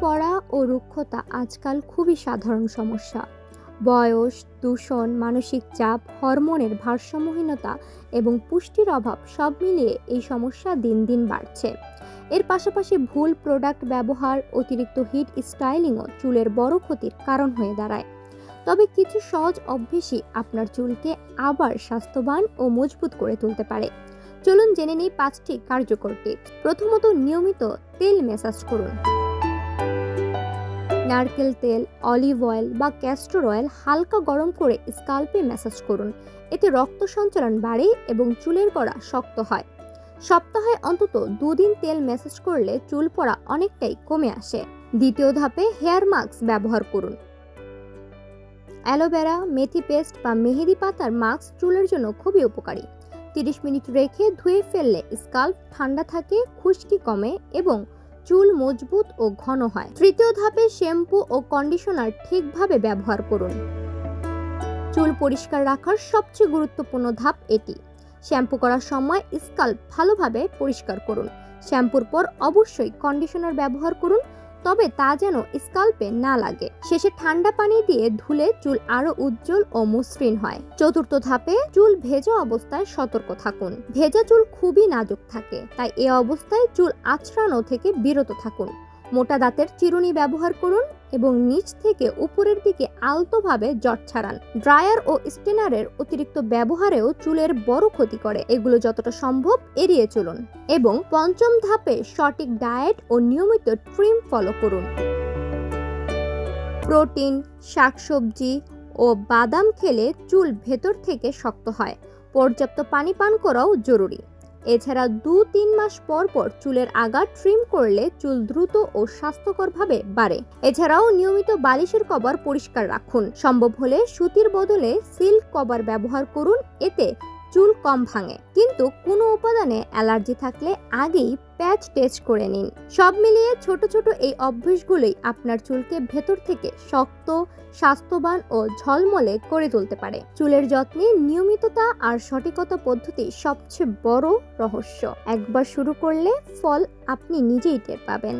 পড়া ও রুক্ষতা আজকাল খুবই সাধারণ সমস্যা। বয়স, দূষণ, মানসিক চাপ, হরমোনের ভারসাম্যহীনতা এবং পুষ্টির অভাব সব মিলিয়ে এই সমস্যা দিন দিন বাড়ছে। এর পাশাপাশি ভুল প্রোডাক্ট ব্যবহার, অতিরিক্ত হিট স্টাইলিংও চুলের বড় ক্ষতির কারণ হয়ে দাঁড়ায়। তবে কিছু সহজ অভ্যেসই আপনার চুলকে আবার স্বাস্থ্যবান ও মজবুত করে তুলতে পারে। চলুন জেনে নিই 5টি কার্যকর টিপস। প্রথমত, নিয়মিত তেল ম্যাসাজ করুন। নারকেল তেল, অলিভ অয়েল বা ক্যাস্টর অয়েল হালকা গরম করে স্কাল্পে ম্যাসাজ করুন। এতে রক্ত সঞ্চালন বাড়ে এবং চুলের গোড়া শক্ত হয়। সপ্তাহে অন্তত 2 দিন তেল ম্যাসাজ করলে চুল পড়া অনেকটাই কমে আসে। দ্বিতীয় ধাপে হেয়ার মাস্ক ব্যবহার করুন। অ্যালোভেরা, মেথি পেস্ট বা মেহেদি পাতার মাস্ক চুলের জন্য খুবই উপকারী। 30 মিনিট রেখে ধুয়ে ফেললে স্কাল্প ঠান্ডা থাকে, খুশকি কমে এবং চুল মজবুত ও ঘন হয়। তৃতীয় ধাপে শ্যাম্পু ও কন্ডিশনার ঠিকভাবে ব্যবহার করুন। চুল পরিষ্কার রাখার সবচেয়ে গুরুত্বপূর্ণ ধাপ এটি। শ্যাম্পু করার সময় স্কাল্প ভালোভাবে পরিষ্কার করুন। শ্যাম্পুর পর অবশ্যই কন্ডিশনার ব্যবহার করুন, তবে তা যেন স্কাল্পে না লাগে। শেষে ঠান্ডা পানি দিয়ে ধুলে চুল আরো উজ্জ্বল ও মসৃণ হয়। চতুর্থ ধাপে চুল ভেজা অবস্থায় সতর্ক থাকুন। ভেজা চুল খুবই নাজুক থাকে, তাই এ অবস্থায় চুল আঁচড়ানো থেকে বিরত থাকুন। মোটা দাঁতের চিরুনি ব্যবহার করুন এবং নিচ থেকে উপরের দিকে আলতোভাবে জট ছাড়ান। ড্রায়ার ও স্টেনারের অতিরিক্ত ব্যবহারেও চুলের বড় ক্ষতি করে। এগুলো যতটা সম্ভব এড়িয়ে চলুন। এবং পঞ্চম ধাপে সঠিক ডায়েট ও নিয়মিত ট্রিম ফলো করুন। প্রোটিন, শাকসবজি ও বাদাম খেলে চুল ভেতর থেকে শক্ত হয়। পর্যাপ্ত পানি পান করাও জরুরি। এছাড়া 2-3 মাস পর পর চুলের আগা ট্রিম করলে চুল দ্রুত ও স্বাস্থ্যকরভাবে বাড়ে। এছাড়াও নিয়মিত বালিশের কভার পরিষ্কার রাখুন। সম্ভব হলে সুতির বদলে সিল্ক কভার ব্যবহার করুন, এতে চুল কম ভাঙে। কিন্তু কোনো উপাদানে অ্যালার্জি থাকলে আগেই প্যাচ টেস্ট করে নিন। সব মিলিয়ে ছোট ছোট এই অভ্যাসগুলোই আপনার চুলকে ভেতর থেকে শক্ত, স্বাস্থ্যবান ও ঝলমলে করে তুলতে পারে। চুলের যত্নে নিয়মিততা আর সঠিকতা পদ্ধতি সবচেয়ে বড় রহস্য। একবার শুরু করলে ফল আপনি নিজেই টের পাবেন।